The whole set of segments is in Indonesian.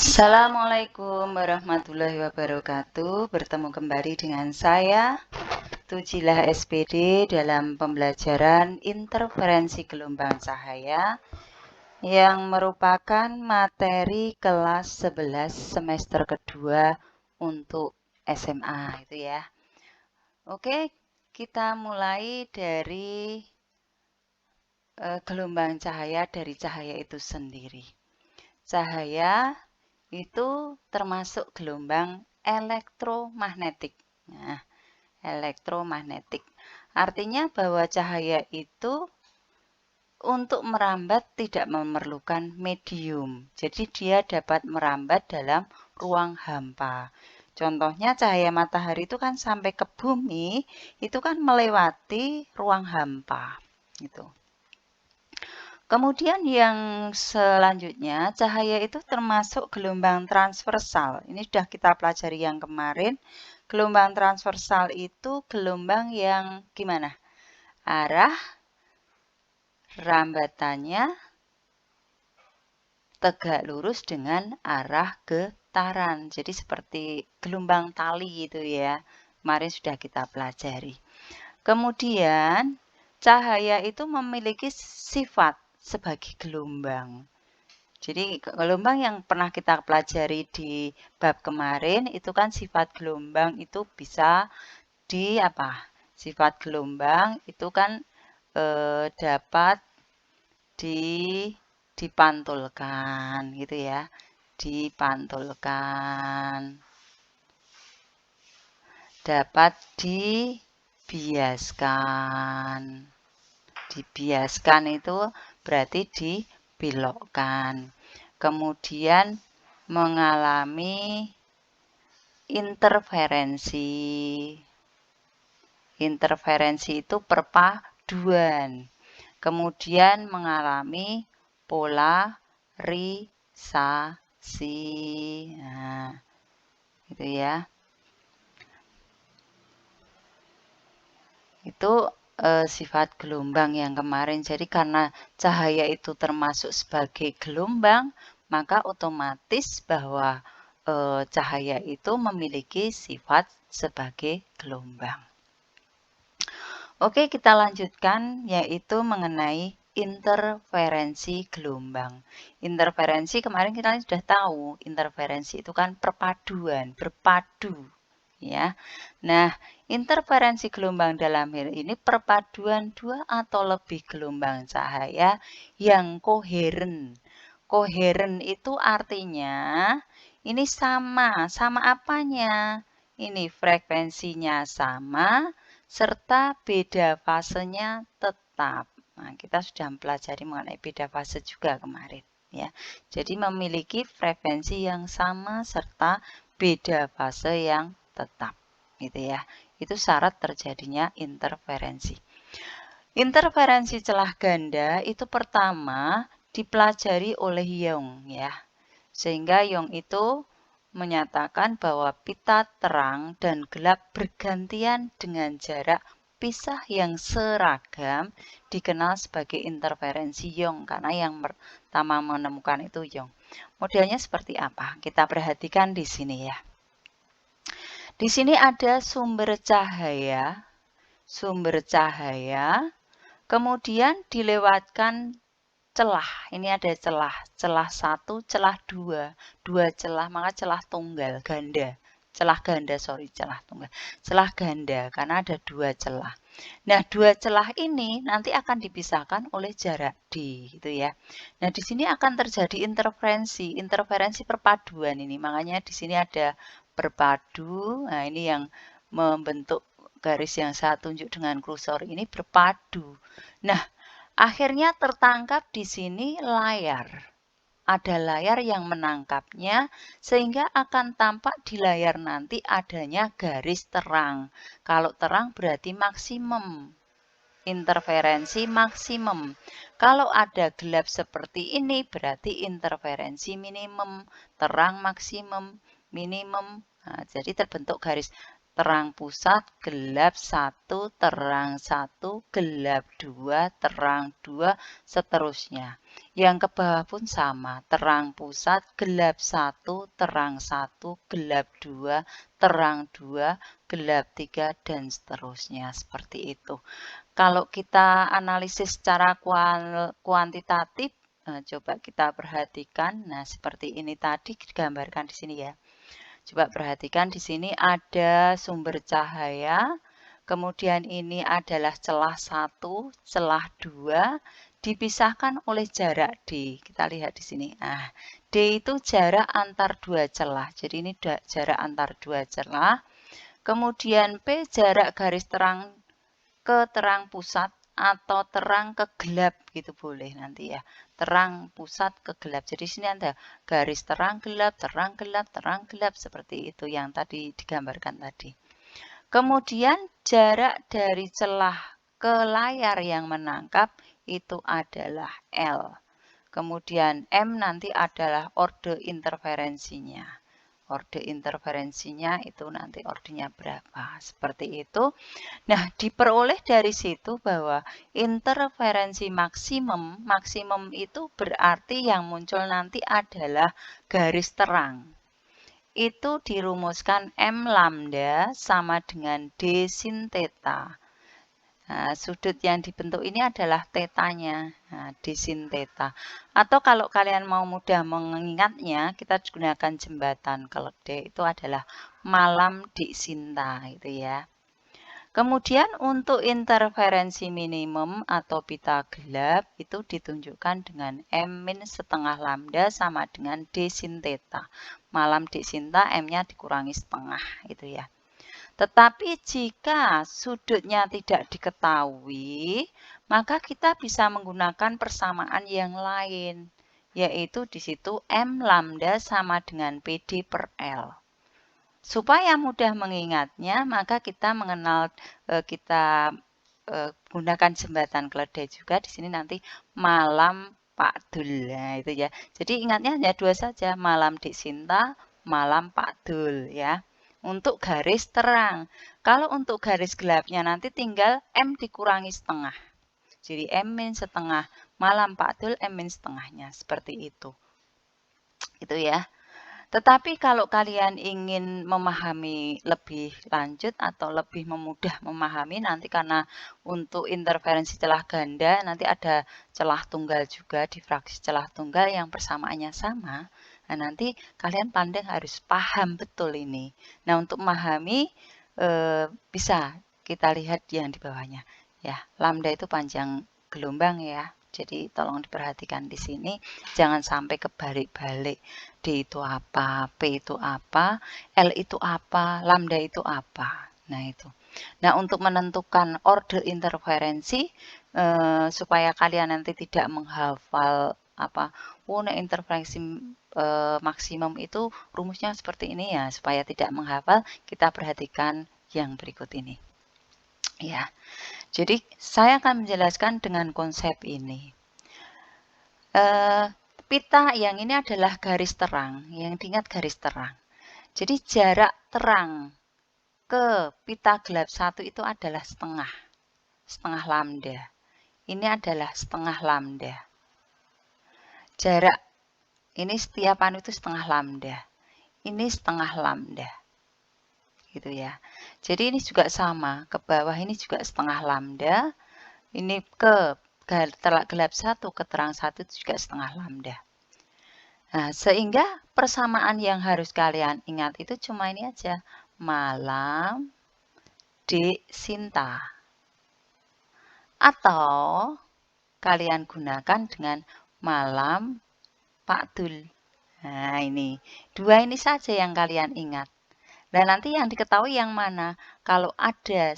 Assalamualaikum warahmatullahi wabarakatuh. Bertemu kembali dengan saya, Tujilah SPD dalam pembelajaran interferensi gelombang cahaya yang merupakan materi kelas 11 semester kedua untuk SMA itu ya. Oke, kita mulai dari gelombang cahaya dari cahaya itu sendiri. Cahaya itu termasuk gelombang elektromagnetik. Nah, elektromagnetik artinya bahwa cahaya itu untuk merambat tidak memerlukan medium. Jadi dia dapat merambat dalam ruang hampa. Contohnya cahaya matahari itu kan sampai ke bumi, itu kan melewati ruang hampa. Gitu. Kemudian yang selanjutnya, cahaya itu termasuk gelombang transversal. Ini sudah kita pelajari yang kemarin. Gelombang transversal itu gelombang yang gimana? Arah rambatannya tegak lurus dengan arah getaran. Jadi seperti gelombang tali itu ya. Kemarin sudah kita pelajari. Kemudian cahaya itu memiliki sifat sebagai gelombang. Jadi gelombang yang pernah kita pelajari di bab kemarin itu kan sifat gelombang itu bisa di apa? Sifat gelombang itu kan dapat dipantulkan gitu ya. Dipantulkan. Dapat dibiaskan. Dibiaskan itu berarti dibelokkan. Kemudian mengalami interferensi. Interferensi itu perpaduan. Kemudian mengalami polarisasi. Nah, gitu ya. Itu sifat gelombang yang kemarin. Jadi karena cahaya itu termasuk sebagai gelombang, maka otomatis bahwa cahaya itu memiliki sifat sebagai gelombang. Oke, kita lanjutkan yaitu mengenai interferensi gelombang. Interferensi kemarin kita sudah tahu, interferensi itu kan perpaduan, berpadu. Ya. Nah, interferensi gelombang dalam hal ini perpaduan dua atau lebih gelombang cahaya yang koheren. Koheren itu artinya ini sama apanya? Ini frekuensinya sama serta beda fasenya tetap. Nah, kita sudah mempelajari mengenai beda fase juga kemarin ya. Jadi memiliki frekuensi yang sama serta beda fase yang tetap gitu ya. Itu syarat terjadinya interferensi. Interferensi celah ganda itu pertama dipelajari oleh Young ya. Sehingga Young itu menyatakan bahwa pita terang dan gelap bergantian dengan jarak pisah yang seragam dikenal sebagai interferensi Young karena yang pertama menemukan itu Young. Modelnya seperti apa? Kita perhatikan di sini ya. Di sini ada sumber cahaya, kemudian dilewatkan celah. Ini ada celah 1, celah 2, 2 celah, maka celah tunggal, ganda. Celah tunggal. Celah ganda, karena ada 2 celah. Nah, 2 celah ini nanti akan dipisahkan oleh jarak D, gitu ya. Nah, di sini akan terjadi interferensi perpaduan ini. Makanya di sini ada berpadu. Nah, ini yang membentuk garis yang saya tunjuk dengan kursor ini berpadu. Nah, akhirnya tertangkap di sini layar. Ada layar yang menangkapnya sehingga akan tampak di layar nanti adanya garis terang. Kalau terang berarti maksimum. Interferensi maksimum. Kalau ada gelap seperti ini berarti interferensi minimum. Terang maksimum, minimum. Nah, jadi terbentuk garis. terang pusat, gelap 1, terang 1, gelap 2, terang 2, seterusnya. Yang ke bawah pun sama, terang pusat, gelap 1, terang 1, gelap 2, terang 2, gelap 3, dan seterusnya. Seperti itu. Kalau kita analisis secara kuantitatif, coba kita perhatikan. Nah, seperti ini tadi digambarkan di sini ya. Coba perhatikan di sini ada sumber cahaya, kemudian ini adalah celah 1, celah 2, dipisahkan oleh jarak D. Kita lihat di sini. Nah, D itu jarak antar dua celah. Jadi ini jarak antar dua celah. Kemudian P jarak garis terang ke terang pusat atau terang ke gelap gitu boleh nanti ya. Terang pusat ke gelap. Jadi sini ada garis terang gelap, terang gelap, terang gelap seperti itu yang tadi digambarkan tadi. Kemudian jarak dari celah ke layar yang menangkap itu adalah L. Kemudian M nanti adalah orde interferensinya. Orde interferensinya itu nanti ordenya berapa. Seperti itu. Nah, diperoleh dari situ bahwa interferensi maksimum, maksimum itu berarti yang muncul nanti adalah garis terang. Itu dirumuskan M lambda sama dengan D sin theta. Nah, sudut yang dibentuk ini adalah tetanya, nah, D sin theta. Atau kalau kalian mau mudah mengingatnya, kita gunakan jembatan. Kalau D itu adalah malam di sinta, itu ya. Kemudian untuk interferensi minimum atau pita gelap itu ditunjukkan dengan M min setengah lambda sama dengan D sin theta. Malam D sinta M-nya dikurangi setengah, itu ya. Tetapi jika sudutnya tidak diketahui, maka kita bisa menggunakan persamaan yang lain, yaitu di situ M lambda sama dengan PD per L. Supaya mudah mengingatnya, maka kita gunakan jembatan keledai juga. Di sini nanti malam Pak Dul, nah, itu ya. Jadi ingatnya hanya dua saja, malam Dik Sinta, malam Pak Dul ya. Untuk garis terang. Kalau untuk garis gelapnya nanti tinggal M dikurangi setengah. Jadi M min setengah, malam Pak Dul M min setengahnya. Seperti itu. Itu ya. Tetapi kalau kalian ingin memahami lebih lanjut atau lebih memudah memahami nanti karena untuk interferensi celah ganda nanti ada celah tunggal juga, difraksi celah tunggal yang persamaannya sama. Nah, nanti kalian pandang harus paham betul ini. Nah, untuk memahami bisa kita lihat yang di bawahnya. Ya, lambda itu panjang gelombang ya. Jadi tolong diperhatikan di sini, jangan sampai kebalik-balik. D itu apa, P itu apa, L itu apa, lambda itu apa. Nah itu. Nah untuk menentukan orde interferensi, supaya kalian nanti tidak menghafal apa, interferensi maksimum itu rumusnya seperti ini ya, supaya tidak menghafal, kita perhatikan yang berikut ini. Ya. Jadi saya akan menjelaskan dengan konsep ini. Pita yang ini adalah garis terang, yang diingat garis terang. Jadi jarak terang ke pita gelap 1 itu adalah setengah lambda. Ini adalah setengah lambda. Jarak ini setiap anu itu setengah lambda. Ini setengah lambda. Gitu ya. Jadi ini juga sama, ke bawah ini juga setengah lambda. Ini ke gelap 1 ke terang 1 itu juga setengah lambda. Nah, sehingga persamaan yang harus kalian ingat itu cuma ini aja. Malam Dik Sinta. Atau kalian gunakan dengan malam Pak Dul. Nah, ini. Dua ini saja yang kalian ingat. Dan nanti yang diketahui yang mana? Kalau ada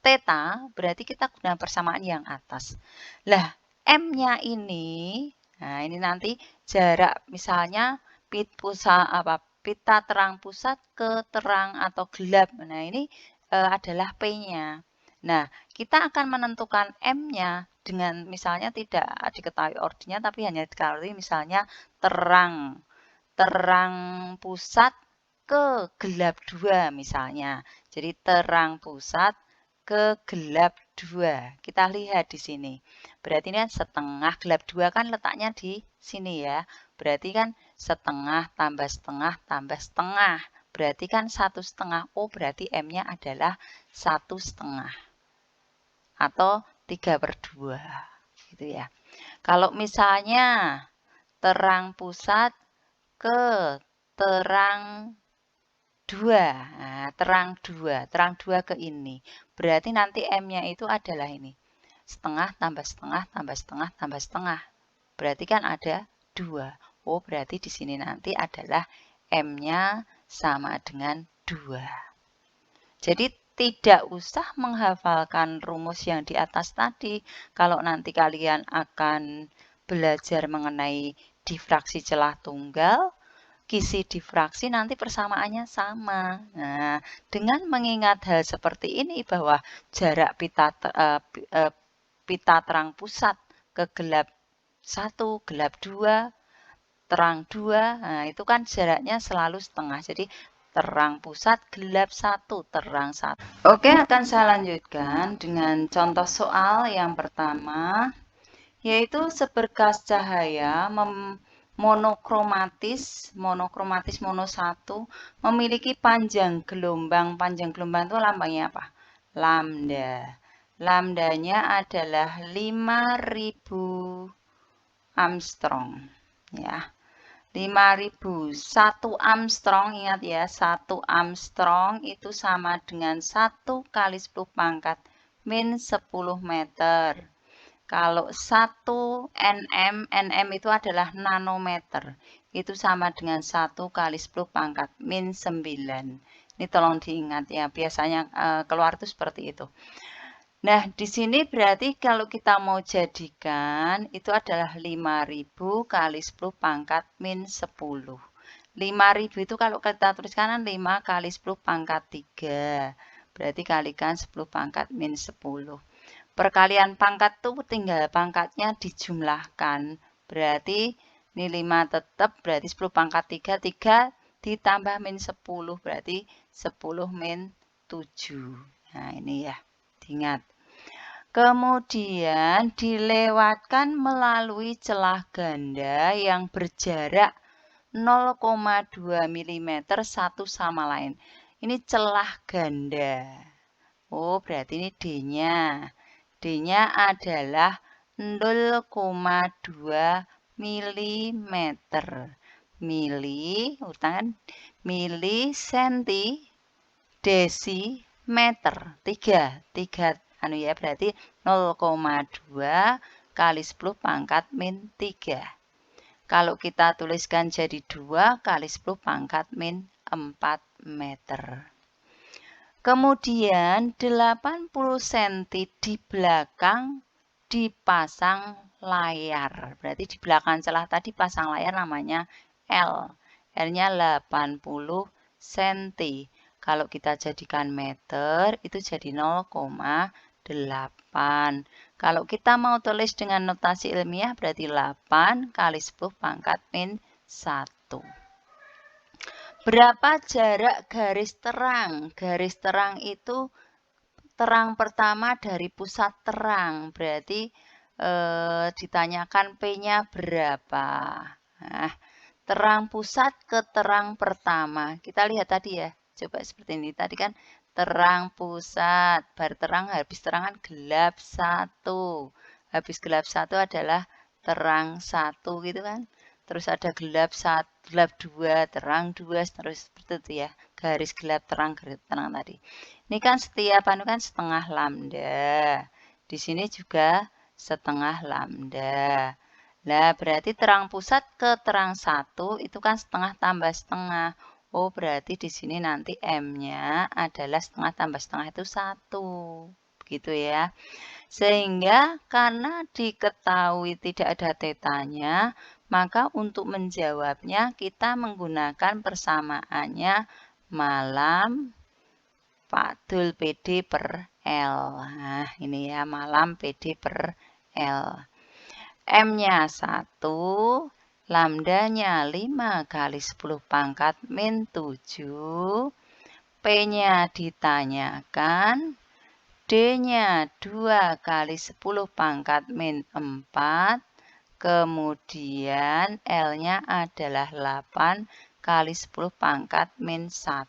theta, berarti kita gunakan persamaan yang atas. Lah, M-nya ini, nah ini nanti jarak misalnya pita terang pusat ke terang atau gelap. Nah, ini adalah P-nya. Nah, kita akan menentukan M-nya dengan misalnya tidak diketahui ordinya, tapi hanya diketahui misalnya terang pusat ke gelap 2 misalnya. Jadi terang pusat ke gelap 2. Kita lihat di sini. Berarti ini kan setengah, gelap 2 kan letaknya di sini ya. Berarti kan setengah tambah setengah tambah setengah. Berarti kan 1/2. Oh, berarti M-nya adalah 1/2. Atau 3/2. Gitu ya. Kalau misalnya terang pusat ke terang 2. Nah, terang 2 ke ini. Berarti nanti M-nya itu adalah ini. Setengah tambah setengah tambah setengah tambah setengah. Berarti kan ada 2. Oh, berarti di sini nanti adalah M-nya sama dengan 2. Jadi tidak usah menghafalkan rumus yang di atas tadi. Kalau nanti kalian akan belajar mengenai difraksi celah tunggal, kisi difraksi nanti persamaannya sama. Nah, dengan mengingat hal seperti ini bahwa jarak pita terang pusat ke gelap 1, gelap 2, terang 2, nah itu kan jaraknya selalu setengah. Jadi terang pusat gelap 1, terang 1. Oke, akan saya lanjutkan dengan contoh soal yang pertama, yaitu seberkas cahaya monokromatis mono 1 memiliki panjang gelombang itu lambangnya apa? Lambda. Lambdanya adalah 5000 Armstrong ya. 5000. 1 Armstrong, ingat ya, 1 Armstrong itu sama dengan 1 kali 10 pangkat min 10 meter. Kalau 1 nm itu adalah nanometer. Itu sama dengan 1 kali 10 pangkat min 9. Ini tolong diingat ya, biasanya keluar itu seperti itu. Nah, di sini berarti kalau kita mau jadikan, itu adalah 5000 kali 10 pangkat min 10. 5000 itu kalau kita tuliskan 5 kali 10 pangkat 3. Berarti kalikan 10 pangkat min 10. Perkalian pangkat tuh tinggal pangkatnya dijumlahkan. Berarti ini 5 tetap, berarti 10 pangkat 3, 3 ditambah min 10, berarti 10 min 7. Nah, ini ya, diingat. Kemudian dilewatkan melalui celah ganda yang berjarak 0,2 mm satu sama lain. Ini celah ganda. Oh, berarti ini D-nya. D-nya adalah 0,2 mm. Mili, urutan mili, senti, desimeter. 3 anu ya, berarti 0,2 kali 10 pangkat min 3. Kalau kita tuliskan jadi 2 kali 10 pangkat min 4 meter. Kemudian 80 cm di belakang dipasang layar. Berarti di belakang celah tadi pasang layar namanya L. L-nya 80 cm. Kalau kita jadikan meter itu jadi 0,8. Kalau kita mau tulis dengan notasi ilmiah berarti 8 kali 10 pangkat min 1. Berapa jarak garis terang? Garis terang itu terang pertama dari pusat terang. Berarti ditanyakan P-nya berapa. Nah, terang pusat ke terang pertama. Kita lihat tadi ya. Coba seperti ini. Tadi kan terang pusat. Baru terang, habis terang kan gelap 1. Habis gelap 1 adalah terang 1 gitu kan. Terus ada gelap 1, gelap 2, terang 2, terus seperti itu ya. Garis gelap terang tadi. Ini kan setiap anu kan setengah lambda. Di sini juga setengah lambda. Nah, berarti terang pusat ke terang 1 itu kan setengah tambah setengah. Oh, berarti di sini nanti M-nya adalah setengah tambah setengah itu 1. Begitu ya. Sehingga karena diketahui tidak ada tetanya, maka untuk menjawabnya kita menggunakan persamaannya malam Fakdul PD per L. Nah, ini ya malam PD per L. M-nya 1, lambdanya 5 kali 10 pangkat min 7, P-nya ditanyakan, D-nya 2 kali 10 pangkat min 4, kemudian L-nya adalah 8 kali 10 pangkat min 1.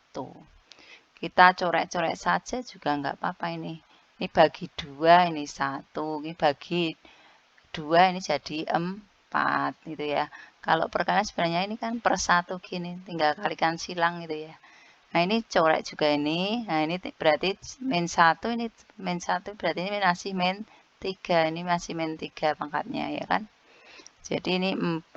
Kita coret-coret saja juga nggak apa-apa ini. Ini bagi 2, ini 1. Ini bagi 2, ini jadi 4 gitu ya. Kalau perkalian sebenarnya ini kan per 1 gini, tinggal kalikan silang gitu ya. Nah, ini coret juga ini. Nah, ini berarti min 1, ini min 1 berarti ini masih min 3. Ini masih min 3 pangkatnya ya kan. Jadi ini 4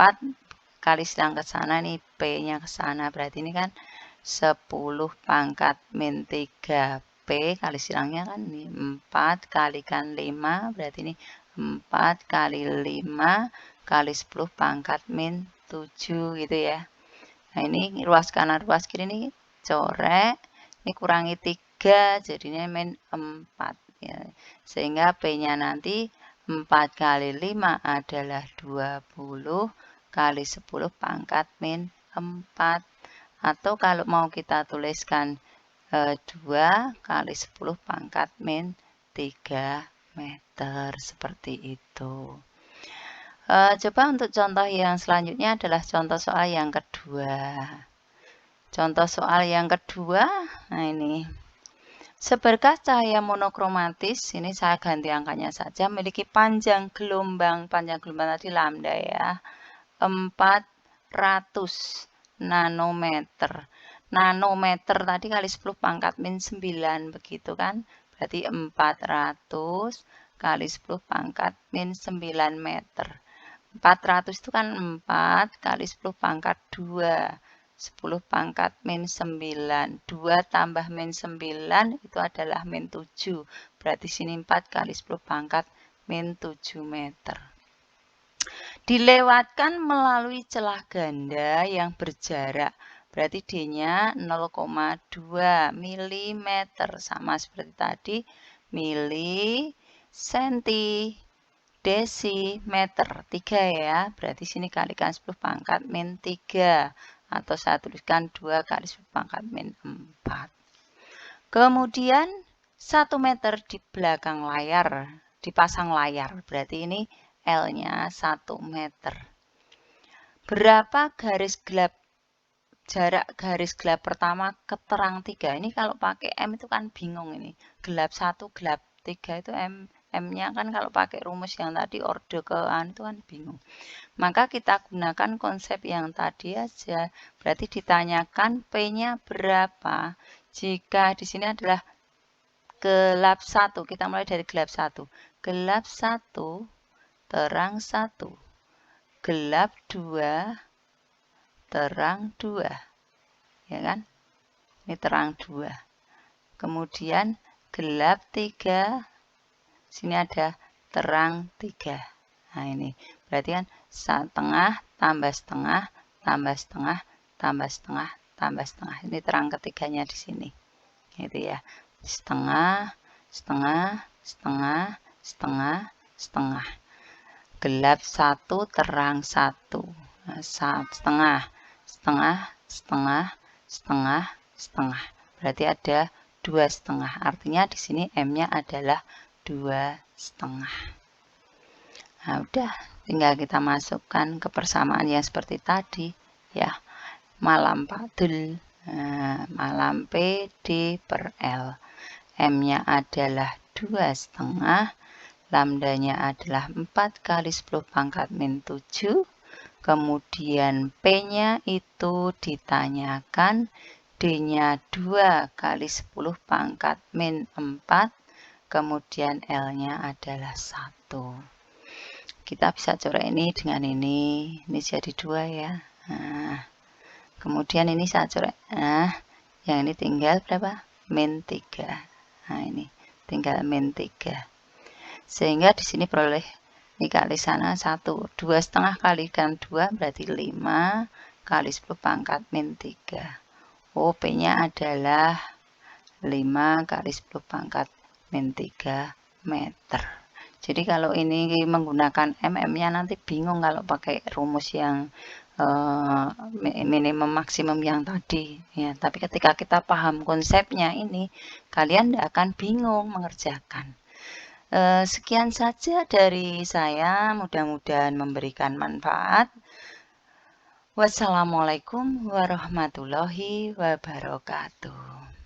kali silang ke sana, ini P-nya ke sana. Berarti ini kan 10 pangkat min 3P kali silangnya kan ini 4 kalikan 5, berarti ini 4 kali 5 kali 10 pangkat min 7 gitu ya. Nah, ini ruas kanan ruas kiri ini coret, ini kurangi 3 jadinya min 4 ya. Sehingga P-nya nanti 4 kali 5 adalah 20 kali 10 pangkat min 4. Atau kalau mau kita tuliskan 2 kali 10 pangkat min 3 meter. Seperti itu. Coba untuk contoh yang selanjutnya adalah contoh soal yang kedua. Contoh soal yang kedua, nah ini. Seberkas cahaya monokromatis, ini saya ganti angkanya saja, memiliki panjang gelombang tadi lambda ya, 400 nanometer. Nanometer tadi kali 10 pangkat min 9, begitu kan? Berarti 400 kali 10 pangkat min 9 meter. 400 itu kan 4 kali 10 pangkat 2. 10 pangkat min 9. 2 tambah min 9 itu adalah min 7. Berarti sini 4 kali 10 pangkat min 7 meter. Dilewatkan melalui celah ganda yang berjarak. Berarti D-nya 0,2 mm. Sama seperti tadi. Mili, senti, desimeter. 3 ya. Berarti sini kalikan 10 pangkat min 3. Atau saya tuliskan 2 kali 10 pangkat min 4. Kemudian 1 meter di belakang layar, dipasang layar. Berarti ini L-nya 1 meter. Berapa garis gelap, jarak garis gelap pertama ke terang 3? Ini kalau pakai M itu kan bingung ini. Gelap 1, gelap 3 itu M-nya kan kalau pakai rumus yang tadi orde ke an itu kan bingung. Maka kita gunakan konsep yang tadi aja. Berarti ditanyakan P-nya berapa. Jika di sini adalah gelap 1, kita mulai dari gelap 1. Gelap 1, terang 1. Gelap 2, terang 2. Ya kan? Ini terang 2. Kemudian gelap 3, sini ada terang 3. Nah, ini berarti kan setengah tambah setengah tambah setengah tambah setengah tambah setengah. Ini terang ketiganya di sini. Gitu ya. Setengah, setengah, setengah, setengah, setengah. Gelap 1, terang 1. Nah, setengah, setengah, setengah, setengah, setengah. Berarti ada 2 setengah. Artinya di sini M-nya adalah 2 setengah. Nah, udah tinggal kita masukkan ke persamaan yang seperti tadi ya. Malam Padul, malam P D per L. M-nya adalah 2 setengah, lambdanya adalah 4 kali 10 pangkat min 7. Kemudian P-nya itu ditanyakan, D-nya 2 kali 10 pangkat min 4. Kemudian L-nya adalah 1. Kita bisa coret ini dengan ini jadi 2 ya. Nah, kemudian ini saya coret. Nah, yang ini tinggal berapa? Min 3. Nah, ini tinggal min 3. Sehingga di sini peroleh ini kali sana 1. 2 setengah kalikan 2 berarti 5 kali 10 pangkat min 3. Oh, P-nya adalah 5 kali 10 pangkat min 3 meter. Jadi kalau ini menggunakan MM-nya nanti bingung kalau pakai rumus yang minimum maksimum yang tadi ya. Tapi ketika kita paham konsepnya ini, kalian tidak akan bingung mengerjakan. Sekian saja dari saya, mudah-mudahan memberikan manfaat. Wassalamualaikum warahmatullahi wabarakatuh.